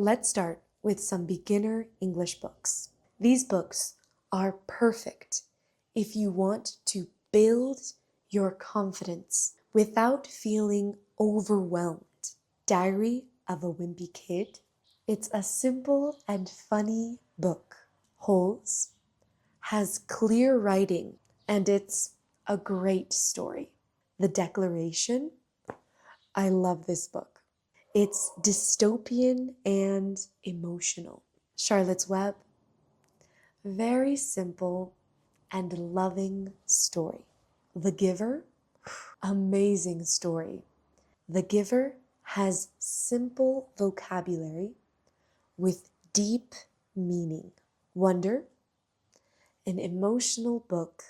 Let's start with some beginner English books. These books are perfect if you want to build your confidence without feeling overwhelmed. Diary of a Wimpy Kid. It's a simple and funny book. Holes has clear writing and it's a great story. The Declaration. I love this book. It's dystopian and emotional. Charlotte's Web. Very simple and loving story. The Giver. Amazing story. The Giver has simple vocabulary with deep meaning. Wonder, an emotional book,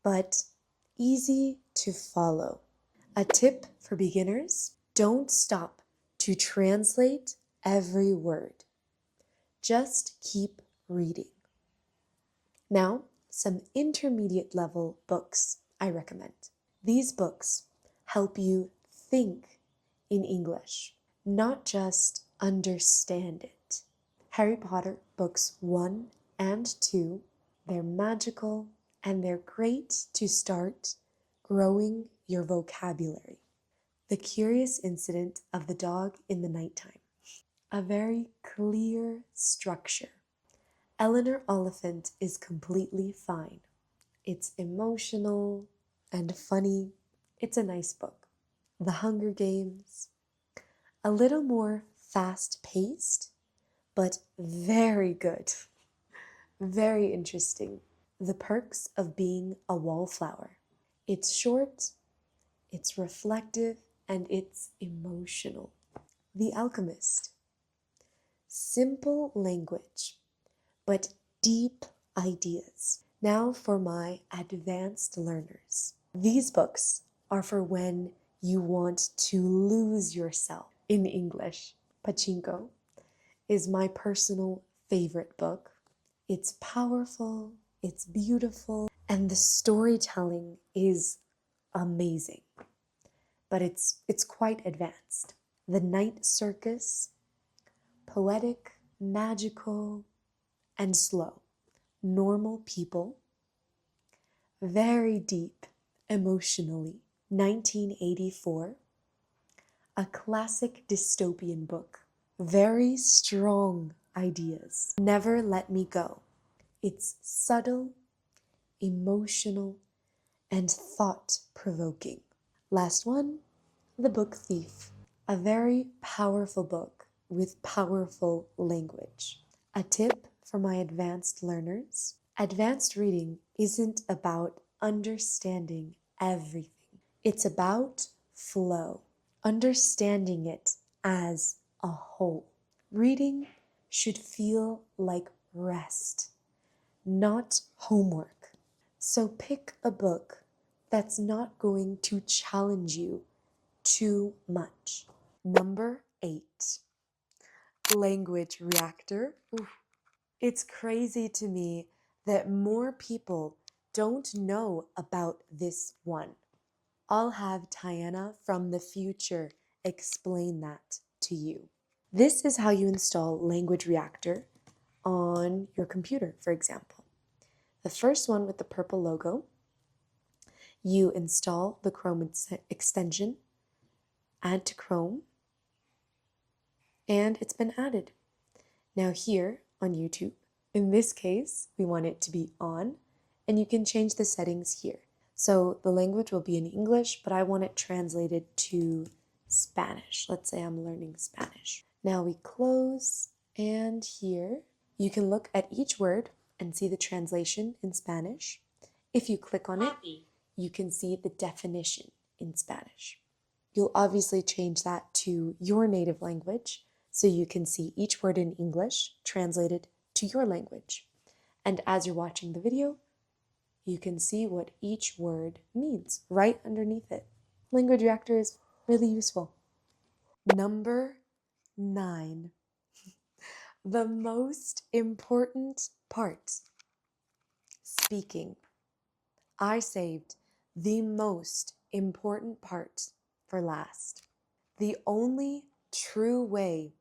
but easy to follow. A tip for beginners: don't stop to translate every word. Just keep reading. Now, some intermediate level books I recommend. These books help you think in English, not just understand it. Harry Potter books 1 and 2, they're magical and they're great to start growing your vocabulary. The Curious Incident of the Dog in the Nighttime. A very clear structure. Eleanor Oliphant is completely fine. It's emotional and funny. It's a nice book. The Hunger Games. A little more fast-paced, but very good. Very interesting. The Perks of Being a Wallflower. It's short, it's reflective, and it's emotional. The Alchemist. Simple language, but deep ideas. Now for my advanced learners. These books are for when you want to lose yourself in English. Pachinko is my personal favorite book. It's powerful, it's beautiful, and the storytelling is amazing. But it's quite advanced. The Night Circus, poetic, magical, and slow. Normal People, very deep emotionally. 1984, a classic dystopian book. Very strong ideas. Never Let Me Go. It's subtle, emotional, and thought-provoking. Last one, The Book Thief. A very powerful book with powerful language. A tip for my advanced learners: advanced reading isn't about understanding everything. It's about flow, understanding it as a whole. Reading should feel like rest, not homework. So pick a book that's not going to challenge you too much. Number 8, Language Reactor. Oof. It's crazy to me that more people don't know about this one. I'll have Tiana from the future explain that to you. This is how you install Language Reactor on your computer, for example. The first one with the purple logo, you install the Chrome extension, add to Chrome, and it's been added. Now here on YouTube, in this case, we want it to be on, and you can change the settings here. So the language will be in English, but I want it translated to Spanish. Let's say I'm learning Spanish. Now we close, and here you can look at each word and see the translation in Spanish. If you click on it, you can see the definition in Spanish. You'll obviously change that to your native language so you can see each word in English translated to your language. And as you're watching the video, you can see what each word means right underneath it. Language Reactor is really useful. Number 9. The most important part. Speaking. I saved the most important part for last. The only true way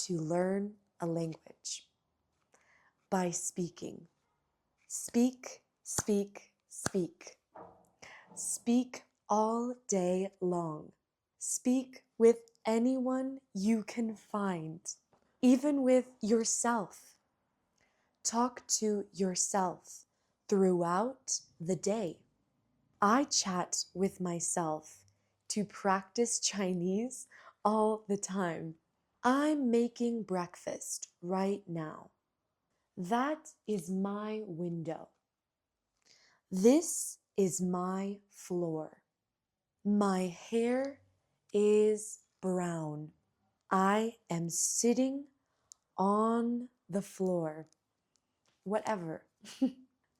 to learn a language? By speaking. Speak, speak, speak. Speak all day long. Speak with anyone you can find, even with yourself. Talk to yourself throughout the day. I chat with myself to practice Chinese all the time. I'm making breakfast right now. That is my window. This is my floor. My hair is brown. I am sitting on the floor. Whatever.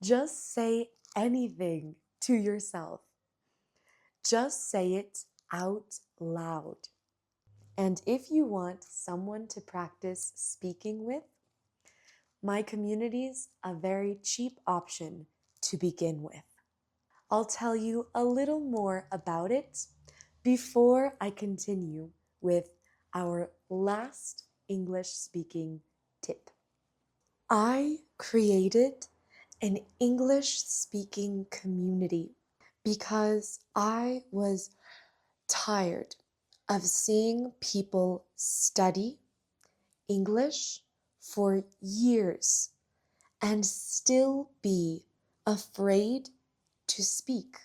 Just say anything to yourself. Just say it out loud. And if you want someone to practice speaking with, my community's a very cheap option to begin with. I'll tell you a little more about it before I continue with our last English speaking tip. I created an English speaking community because I was tired of seeing people study English for years and still be afraid to speak.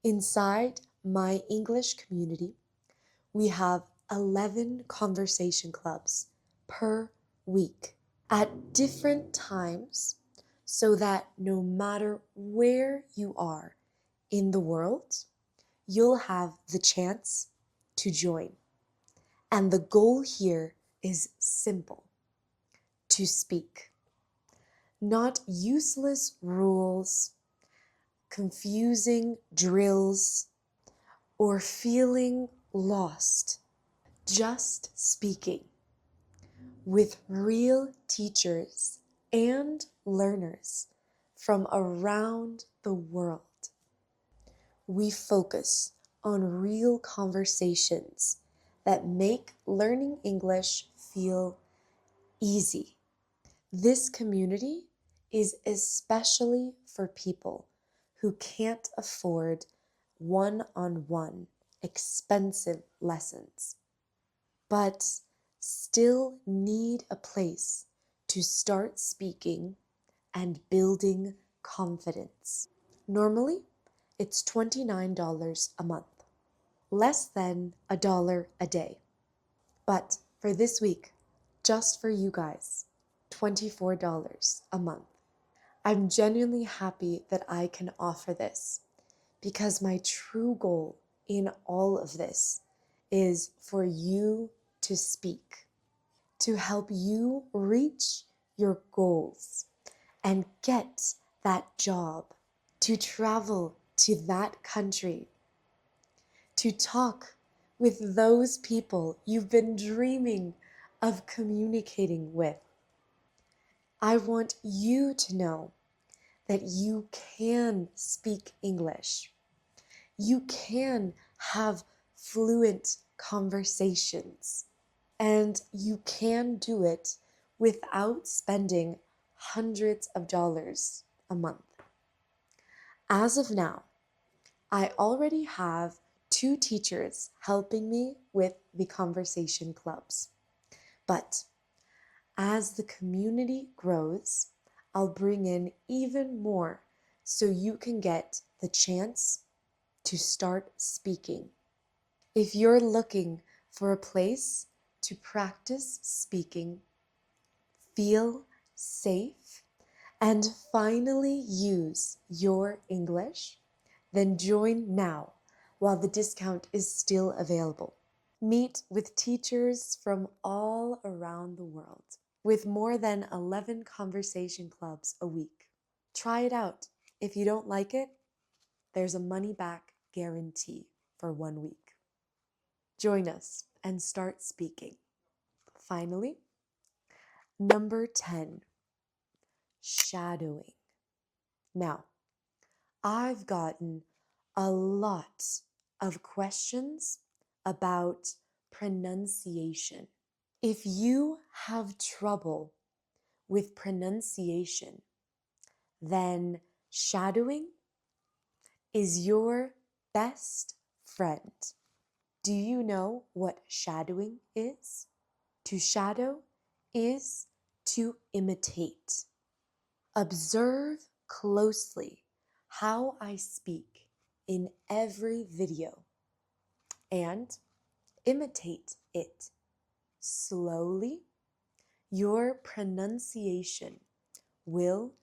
Inside my English community, we have 11 conversation clubs per week at different times so that no matter where you are in the world, you'll have the chance to join. And the goal here is simple: to speak. Not useless rules, confusing drills, or feeling lost. Just speaking with real teachers and learners from around the world. We focus on real conversations that make learning English feel easy. This community is especially for people who can't afford one-on-one expensive lessons, but still need a place to start speaking and building confidence. Normally, it's $29 a month, less than $1 a day. But for this week, just for you guys, $24 a month. I'm genuinely happy that I can offer this because my true goal in all of this is for you to speak, to help you reach your goals and get that job, to travel to that country, to talk with those people you've been dreaming of communicating with. I want you to know that you can speak English. You can have fluent conversations, and you can do it without spending hundreds of dollars a month. As of now, I already have 2 teachers helping me with the conversation clubs. But as the community grows, I'll bring in even more so you can get the chance to start speaking. If you're looking for a place to practice speaking, feel safe, and finally use your English, then join now while the discount is still available. Meet with teachers from all around the world with more than 11 conversation clubs a week. Try it out. If you don't like it, there's a money-back guarantee for 1 week. Join us and start speaking. Finally, number 10, shadowing. Now, I've gotten a lot of questions about pronunciation. If you have trouble with pronunciation, then shadowing is your best friend. Do you know what shadowing is? To shadow is to imitate. Observe closely how I speak in every video and imitate it. Slowly, your pronunciation will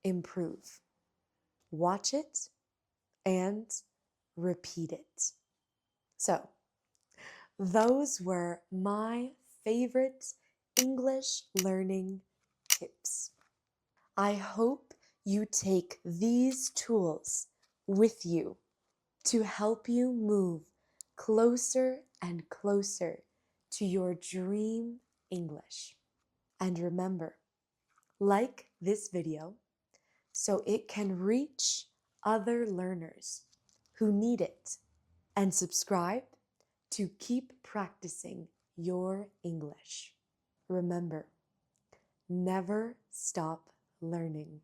improve. Watch it and repeat it. So, those were my favorite English learning tips. I hope you take these tools with you to help you move closer and closer to your dream English. And remember, like this video so it can reach other learners who need it, and subscribe to keep practicing your English. Remember, never stop learning.